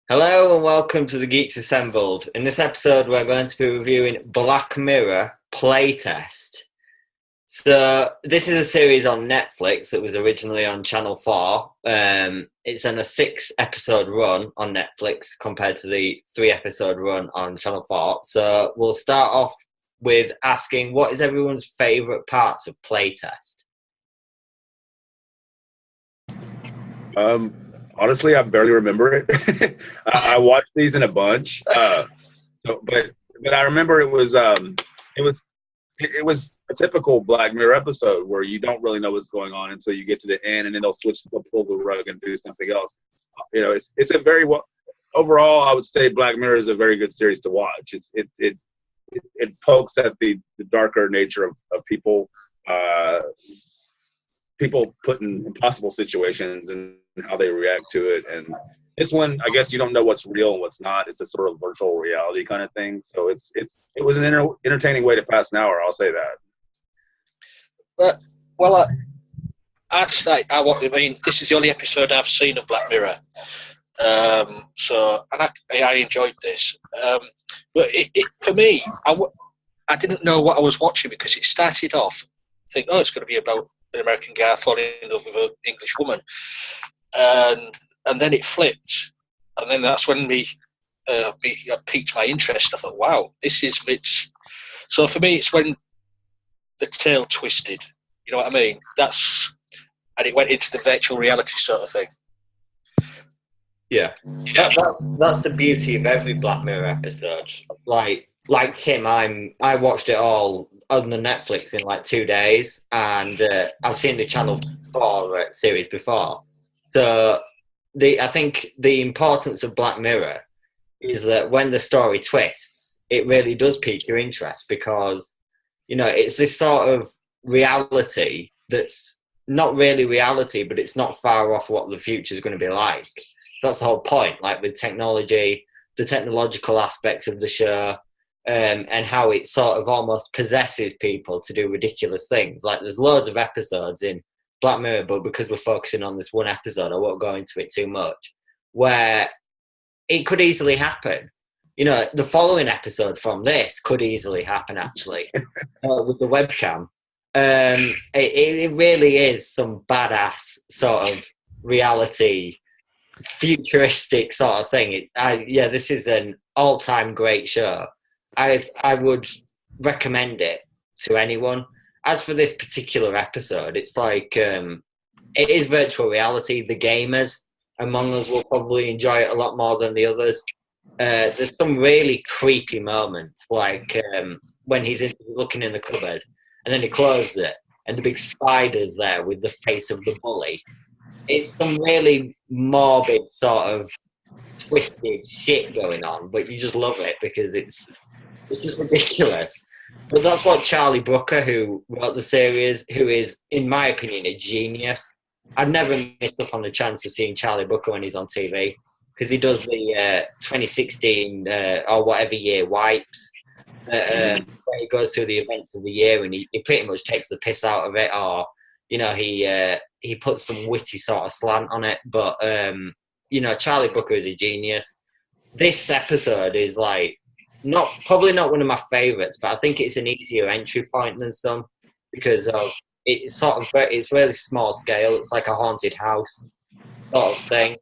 Hello and welcome to the Geeks Assembled. In this episode, we're going to be reviewing Black Mirror Playtest. So, this is a series on Netflix that was originally on Channel 4. It's on a 6-episode run on Netflix compared to the 3-episode run on Channel 4. So, we'll start off with asking what is everyone's favourite parts of Playtest? Honestly, I barely remember it. I watched these in a bunch, but I remember it was a typical Black Mirror episode where you don't really know what's going on until you get to the end, and then they'll pull the rug and do something else. It's a very well overall. I would say Black Mirror is a very good series to watch. It pokes at the darker nature of people. People put in impossible situations and how they react to it. And this one, I guess you don't know what's real and what's not. It's a sort of virtual reality kind of thing. So it was an entertaining way to pass an hour. I'll say that. I mean, this is the only episode I've seen of Black Mirror. I enjoyed this. But for me, I didn't know what I was watching because it started off, think, it's going to be about an American guy falling in love with an English woman, and then it flipped, and then that's when me piqued my interest. I thought, wow, this is Mitch. So for me, it's when the tail twisted. You know what I mean? And it went into the virtual reality sort of thing. Yeah. That's the beauty of every Black Mirror episode. Like Tim, I watched it all on the Netflix in like 2 days, and I've seen the Channel 4 series before. So I think the importance of Black Mirror is that when the story twists, it really does pique your interest because, it's this sort of reality that's not really reality, but it's not far off what the future is going to be like. That's the whole point, like with technology, the technological aspects of the show, and how it sort of almost possesses people to do ridiculous things. Like there's loads of episodes in Black Mirror, but because we're focusing on this one episode, I won't go into it too much, where it could easily happen. The following episode from this could easily happen, actually, with the webcam. It really is some badass sort of reality, futuristic sort of thing. This is an all-time great show. I would recommend it to anyone. As for this particular episode, it's like it is virtual reality. The gamers among us will probably enjoy it a lot more than the others. There's some really creepy moments, like when he's looking in the cupboard and then he closes it and the big spider's there with the face of the bully. It's some really morbid sort of twisted shit going on, but you just love it because it's just ridiculous. But that's what Charlie Brooker, who wrote the series, who is, in my opinion, a genius. I've never missed up on the chance of seeing Charlie Brooker when he's on TV because he does the 2016 or whatever year wipes. Where he goes through the events of the year and he pretty much takes the piss out of it, or he puts some witty sort of slant on it. But Charlie Brooker is a genius. This episode is like probably not one of my favourites, but I think it's an easier entry point than some because it's really small scale. It's like a haunted house sort of thing.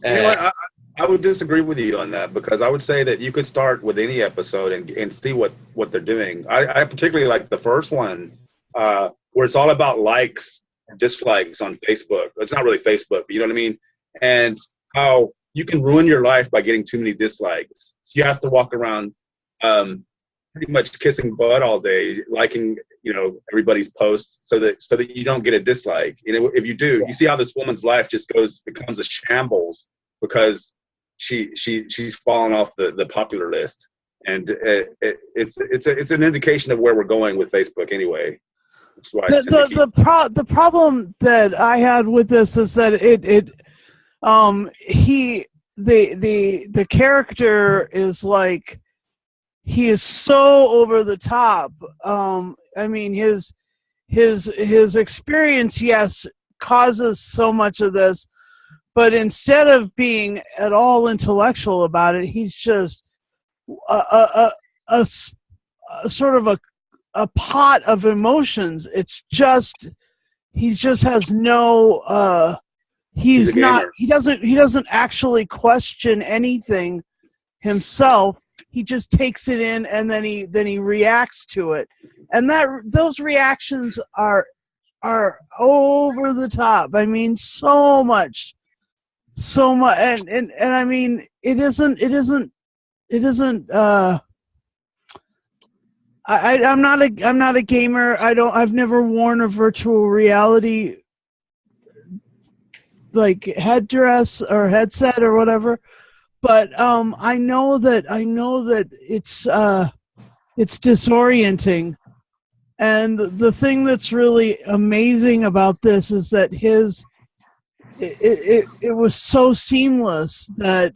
I would disagree with you on that because I would say that you could start with any episode and see what they're doing. I particularly like the first one where it's all about likes and dislikes on Facebook. It's not really Facebook, but you know what I mean? And how you can ruin your life by getting too many dislikes. So you have to walk around pretty much kissing butt all day, liking everybody's posts so that you don't get a dislike. If you do, you see how this woman's life just becomes a shambles because she's fallen off the popular list, and it's an indication of where we're going with Facebook anyway. That's why the problem that I had with this is that the character is like, he is so over the top. I mean, his experience, yes, causes so much of this, but instead of being at all intellectual about it, he's just a sort of a pot of emotions. It's just he just has no. He doesn't actually question anything himself. He just takes it in and then he reacts to it, and those reactions are over the top. I mean, so much, and I mean, it isn't. I'm not a gamer. I've never worn a virtual reality like headdress or headset or whatever, but I know that it's disorienting. And the thing that's really amazing about this is that it was so seamless that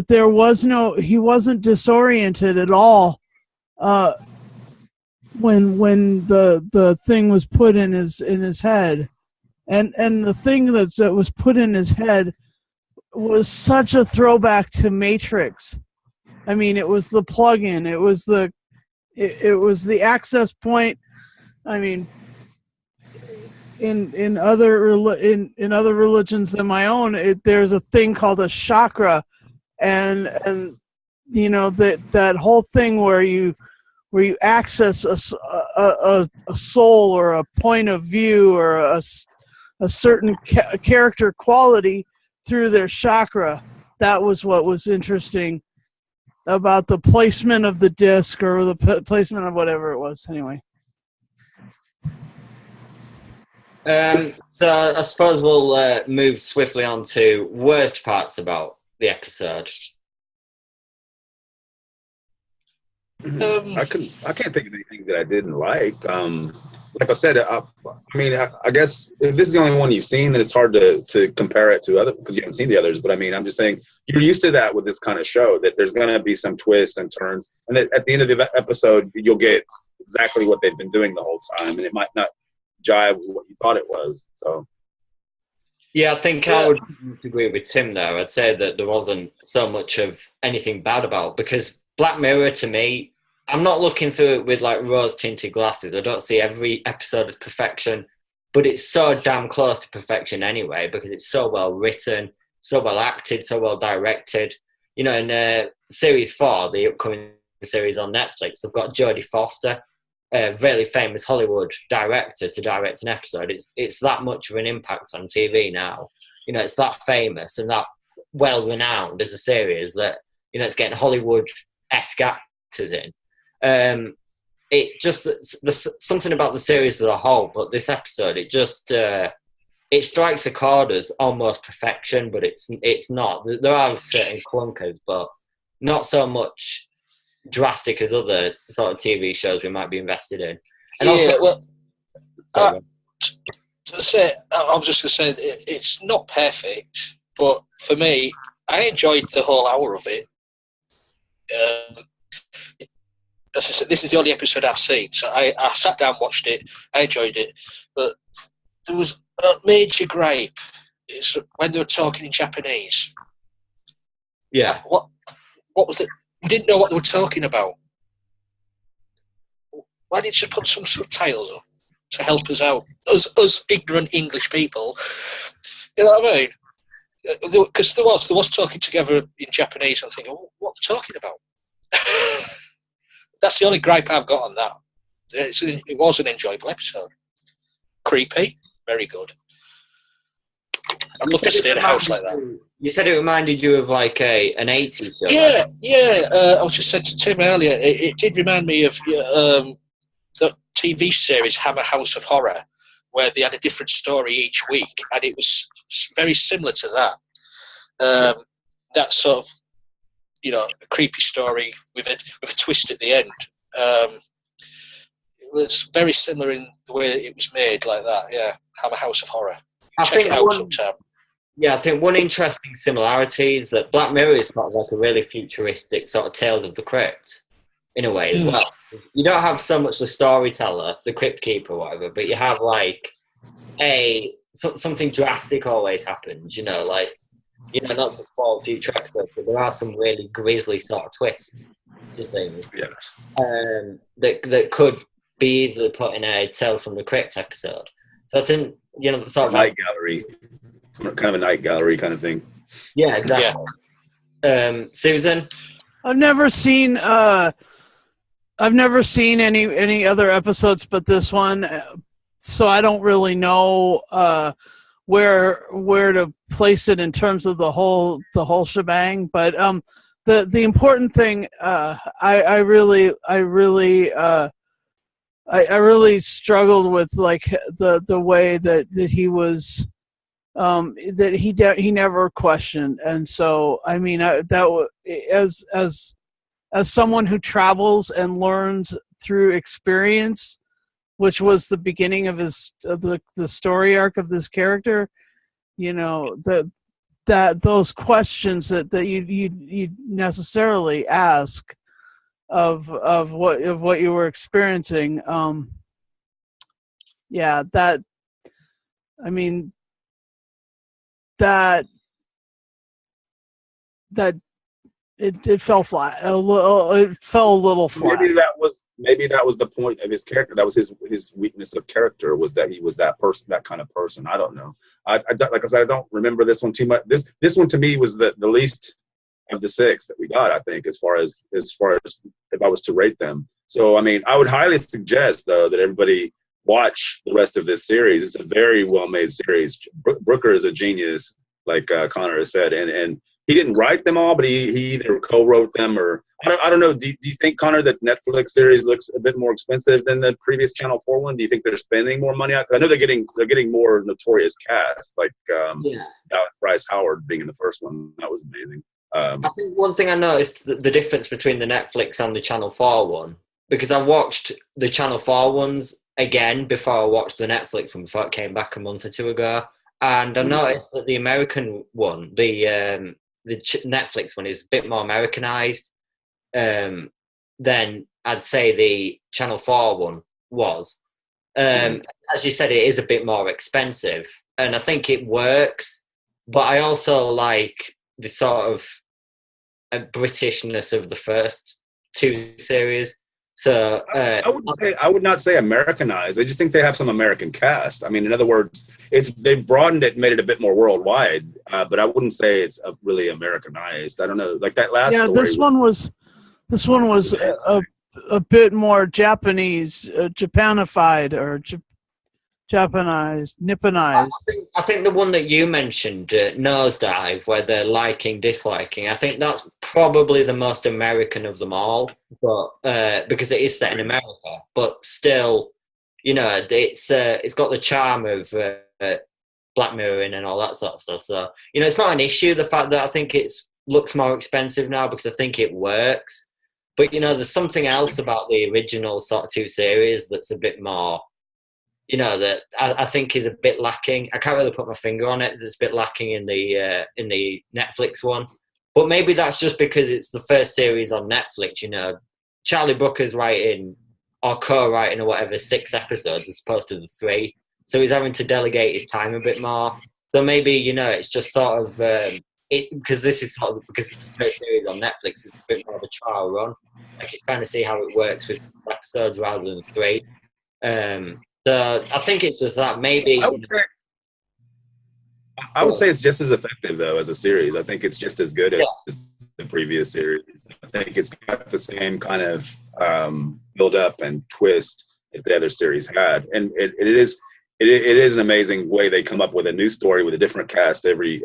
there was he wasn't disoriented at all when the thing was put in his head. And the thing that was put in his head was such a throwback to Matrix. I mean, it was the plug-in. It was the access point. I mean, in other religions than my own, there's a thing called a chakra, and you know that whole thing where you access a soul or a point of view or a certain character quality through their chakra. That was what was interesting about the placement of the disc or the placement of whatever it was. Anyway. So I suppose we'll move swiftly on to worst parts about the episode. I can't think of anything that I didn't like. Like I said, I mean, I guess if this is the only one you've seen, then it's hard to compare it to other because you haven't seen the others. But I mean, I'm just saying you're used to that with this kind of show, that there's going to be some twists and turns, and that at the end of the episode, you'll get exactly what they've been doing the whole time, and it might not jive with what you thought it was. So, yeah, I think I would agree with Tim there. I'd say that there wasn't so much of anything bad about, because Black Mirror, to me, I'm not looking through it with like rose-tinted glasses. I don't see every episode as perfection, but it's so damn close to perfection anyway, because it's so well written, so well acted, so well directed. You know, in Series 4, the upcoming series on Netflix, they've got Jodie Foster, a really famous Hollywood director, to direct an episode. It's that much of an impact on TV now. You know, it's that famous and that well-renowned as a series that, you know, it's getting Hollywood-esque actors in. It just, there's something about the series as a whole, but this episode, it just it strikes a chord as almost perfection, but it's not. There are certain clunkers, but not so much drastic as other sort of TV shows we might be invested in. And yeah, also, I was just going to say, it's not perfect, but for me, I enjoyed the whole hour of it. As I said, this is the only episode I've seen, so I sat down, watched it, I enjoyed it, but there was a major gripe. It's when they were talking in Japanese. yeah. What was it? We didn't know what they were talking about. Why didn't you put some subtitles up to help us out? Us ignorant English people. You know what I mean? Because there was talking together in Japanese. I'm thinking, what are they talking about? That's the only gripe I've got on that. It was an enjoyable episode. Creepy, very good. I'd love to stay in a house like that. You said it reminded you of like an 80s show. Yeah. I was just said to Tim earlier, it did remind me of the TV series Hammer House of Horror, where they had a different story each week, and it was very similar to that. That sort of, you know, a creepy story with a twist at the end. It was very similar in the way it was made, like that. Yeah, Hammer House of Horror. Check it out sometime. Yeah, I think one interesting similarity is that Black Mirror is sort of like a really futuristic sort of Tales of the Crypt, in a way as well. You don't have so much the storyteller, the crypt keeper, whatever, but you have like a something drastic always happens. Like not to spoil future episodes, but there are some really grisly sort of twists to things. Yes. That could be easily put in a Tales from the Crypt episode. So I think sort of night gallery, kind of a night gallery kind of thing. Yeah, exactly. Yeah. Susan, I've never seen any other episodes but this one, so I don't really know where to place it in terms of the whole shebang. But the important thing, I really struggled with, like, the way that he was, that he never questioned. And so I mean, that as someone who travels and learns through experience, which was the beginning of the story arc of this character, that those questions that you necessarily ask of what you were experiencing, that, I mean, that it fell flat. It fell a little flat. Maybe that was the point of his character. That was his weakness of character, was that he was that person, that kind of person. I don't know. I like I said, I don't remember this one too much. This one to me was the least of the 6 that we got, I think, as far as if I was to rate them. So I mean, I would highly suggest, though, that everybody watch the rest of this series. It's a very well made series. Brooker is a genius, like Connor has said, and he didn't write them all, but he either co-wrote them, or I don't know. Do you think, Connor, that Netflix series looks a bit more expensive than the previous Channel 4 one? Do you think they're spending more money on? I know they're getting more notorious cast, like Dallas Bryce Howard being in the first one. That was amazing. I think one thing I noticed, the difference between the Netflix and the Channel 4 one, because I watched the Channel 4 ones again before I watched the Netflix one, before it came back a month or two ago, and I noticed that the American one, the Netflix one, is a bit more Americanized than I'd say the Channel 4 one was. As you said, it is a bit more expensive, and I think it works, but I also like the sort of Britishness of the first 2 series. So I would not say Americanized. I just think they have some American cast. I mean, in other words, they've broadened it, made it a bit more worldwide. But I wouldn't say it's really Americanized. I don't know, like that last. Yeah, this one was a bit more Japanese, Japanified, or Japanized, Nipponized. I think the one that you mentioned, Nosedive, where they're liking, disliking, I think that's probably the most American of them all, but because it is set in America, but still, it's got the charm of Black Mirroring and all that sort of stuff. So, it's not an issue, the fact that I think it looks more expensive now, because I think it works. But, there's something else about the original sort of 2 series that's a bit more, that I think is a bit lacking. I can't really put my finger on it. That's a bit lacking in the Netflix one. But maybe that's just because it's the first series on Netflix. Charlie Brooker's writing, or co-writing, or whatever, 6 episodes as opposed to the 3. So he's having to delegate his time a bit more. So maybe, it's just sort of because this is sort of, because it's the first series on Netflix, it's a bit more of a trial run. Like, it's trying to see how it works with episodes rather than 3. So I think it's just that maybe. I would say it's just as effective, though, as a series. I think it's just as good as the previous series. I think it's got the same kind of build up and twist that the other series had, and it is an amazing way they come up with a new story with a different cast every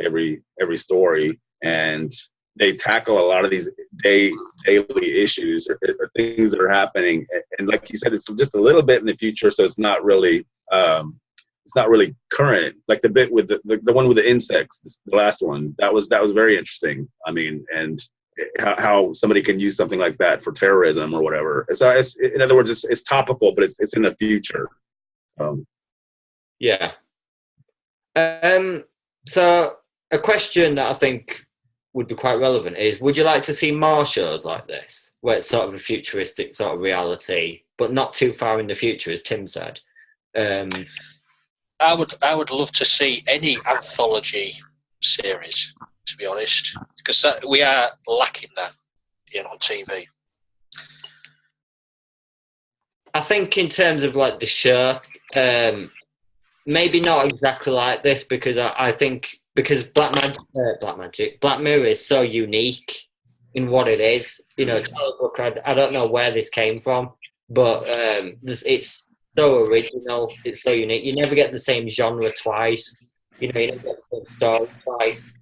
story, and they tackle a lot of these daily issues or things that are happening. And like you said, it's just a little bit in the future, so it's not really current. Like the bit with the one with the insects, the last one, that was very interesting. I mean, and how somebody can use something like that for terrorism or whatever. So in other words, it's topical, but it's in the future. Yeah. So a question that I think would be quite relevant is, would you like to see more shows like this, where it's sort of a futuristic sort of reality, but not too far in the future, as Tim said? I would love to see any anthology series, to be honest, because we are lacking that on TV. I think in terms of like the show, maybe not exactly like this, because I think because Black Mirror is so unique in what it is. Charlie Brooker, I don't know where this came from, but it's so original. It's so unique. You never get the same genre twice. You never get the same story twice.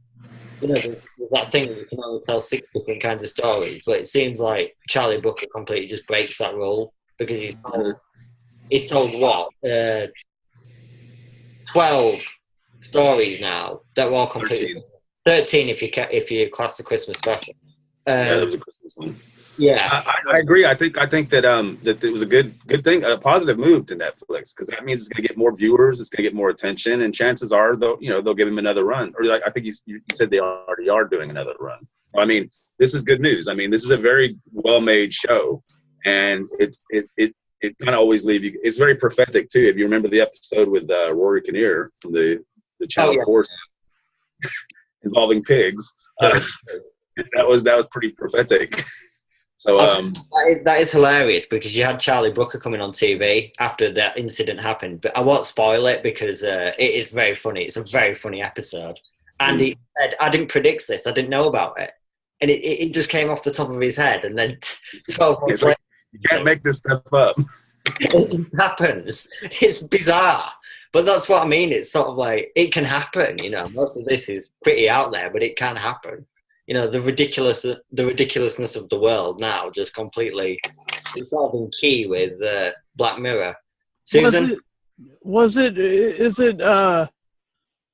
There's that thing that you can only tell 6 different kinds of stories, but it seems like Charlie Brooker completely just breaks that rule because he's told what 12 stories now that were all completely 13 if you class the Christmas special. Yeah, that was a Christmas one. Yeah, I agree. I think that that it was a good thing, a positive move to Netflix, because that means it's going to get more viewers, it's going to get more attention, and chances are they'll give him another run. Or like I think you said they already are doing another run. I mean, this is good news. I mean, this is a very well made show, and it kind of always leave you. It's very prophetic too. If you remember the episode with Rory Kinnear from the Channel 4 involving pigs, that was pretty prophetic. So that is hilarious because you had Charlie Brooker coming on TV after that incident happened, but I won't spoil it because it is very funny. It's a very funny episode, and he said, "I didn't predict this. I didn't know about it," and it just came off the top of his head. And then 12 months later, you can't make this stuff up. It happens. It's bizarre, but that's what I mean. It's sort of like it can happen. Most of this is pretty out there, but it can happen. The ridiculousness of the world now just completely it's all been key with Black Mirror. Susan?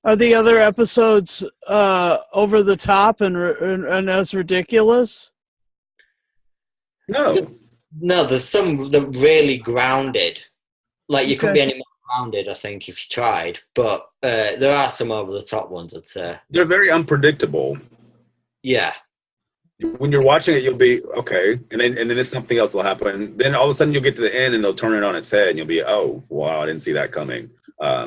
Are the other episodes over the top and as ridiculous? No, there's some that really grounded. Like you couldn't be any more grounded, I think, if you tried. But there are some over the top ones that they're very unpredictable. Yeah. When you're watching it, you'll be okay, and then something else will happen. Then all of a sudden, you'll get to the end, and they'll turn it on its head, and you'll be, oh, wow, I didn't see that coming. I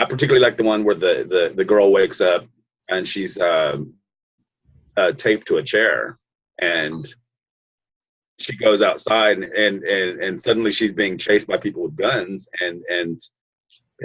particularly like the one where the girl wakes up and she's taped to a chair, and she goes outside, and suddenly she's being chased by people with guns, and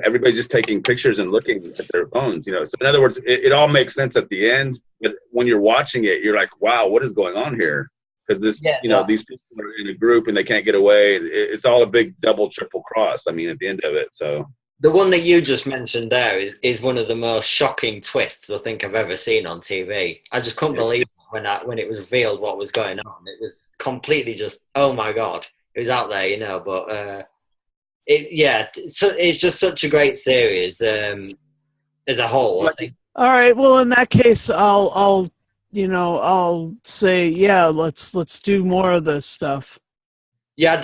everybody's just taking pictures and looking at their phones, So in other words, it all makes sense at the end, but when you're watching it, you're like, wow, what is going on here? Because these people are in a group and they can't get away. It's all a big double, triple cross. I mean, at the end of it. So the one that you just mentioned there is one of the most shocking twists I think I've ever seen on TV. I just couldn't believe it when it was revealed what was going on. It was completely just, oh my God, it was out there, but it's just such a great series as a whole, I think. All right, well, in that case, I'll say, let's do more of this stuff. Yeah,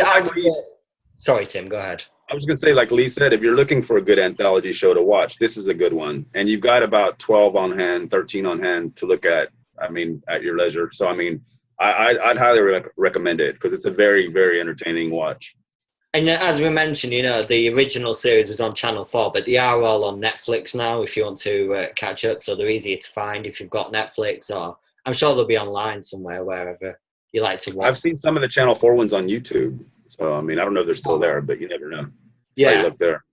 sorry, Tim, go ahead. I was going to say, like Lee said, if you're looking for a good anthology show to watch, this is a good one. And you've got about 12 on hand, 13 on hand to look at, at your leisure. So, I'd highly recommend it because it's a very, very entertaining watch. And as we mentioned, the original series was on Channel 4, but they are all on Netflix now if you want to catch up. So they're easier to find if you've got Netflix, or I'm sure they'll be online somewhere, wherever you like to watch. I've seen some of the Channel 4 ones on YouTube. So, I don't know if they're still there, but you never know. Yeah. Look there.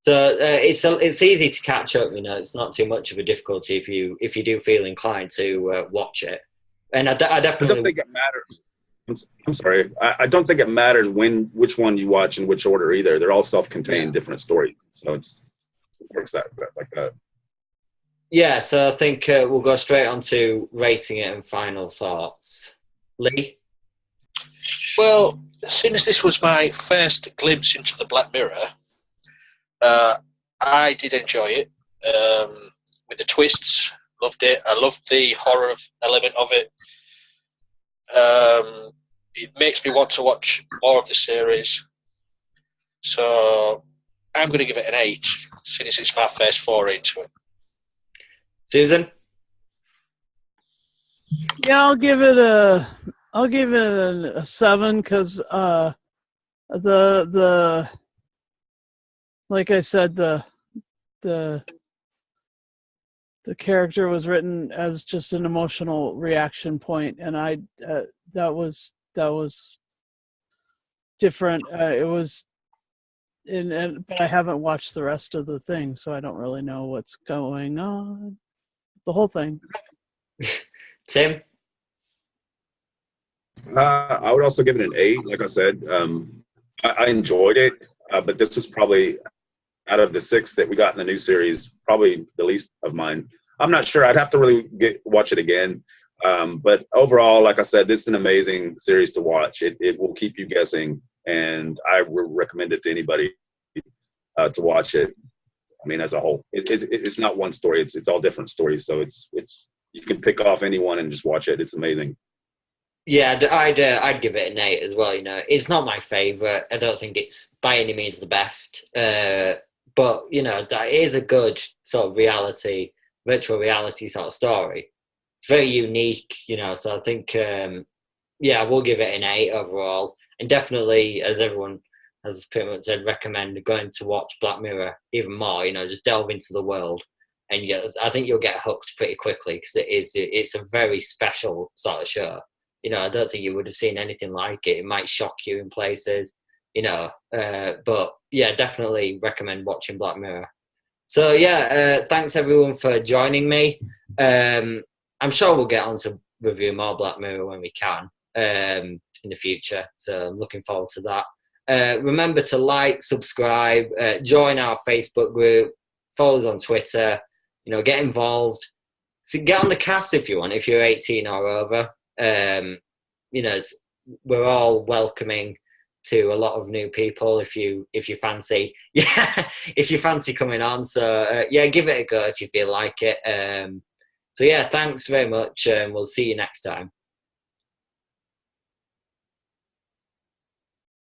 So it's easy to catch up, it's not too much of a difficulty if you do feel inclined to watch it. And I definitely... I don't think it matters. I'm sorry. I don't think it matters which one you watch in which order either. They're all self-contained, different stories. So it works like that. Yeah. So I think we'll go straight on to rating it and final thoughts. Lee? Well, seeing as this was my first glimpse into the Black Mirror, I did enjoy it. With the twists, loved it. I loved the horror element of it. It makes me want to watch more of the series. So I'm going to give it an 8, since it's my first foray into it. Susan? Yeah, I'll give it a 7 because the like I said, the the character was written as just an emotional reaction point, and that was different. It was, but I haven't watched the rest of the thing, so I don't really know what's going on. The whole thing. Tim? I would also give it an 8. Like I said, I enjoyed it, but this was probably, out of the 6 that we got in the new series, probably the least of mine. I'm not sure. I'd have to really watch it again. But overall, like I said, this is an amazing series to watch. It will keep you guessing, and I would recommend it to anybody to watch it. I mean, as a whole, it's not one story. It's all different stories. So it's you can pick off anyone and just watch it. It's amazing. Yeah, I'd give it an 8 as well. You know, it's not my favorite. I don't think it's by any means the best. But you know, that is a good sort of virtual reality sort of story. It's very unique, you know. So I think, yeah, we'll give it an 8 overall, and definitely, as everyone has pretty much said, recommend going to watch Black Mirror even more. You know, just delve into the world, and I think you'll get hooked pretty quickly because it's a very special sort of show. You know, I don't think you would have seen anything like it. It might shock you in places, you know. But yeah, definitely recommend watching Black Mirror. So yeah, thanks everyone for joining me. I'm sure we'll get on to review more Black Mirror when we can in the future. So I'm looking forward to that. Remember to like, subscribe, join our Facebook group, follow us on Twitter. You know, get involved. So get on the cast if you want, if you're 18 or over. You know, we're all welcoming to a lot of new people if you fancy, if you fancy coming on. So yeah, give it a go if you feel like it. So yeah, thanks very much, and we'll see you next time.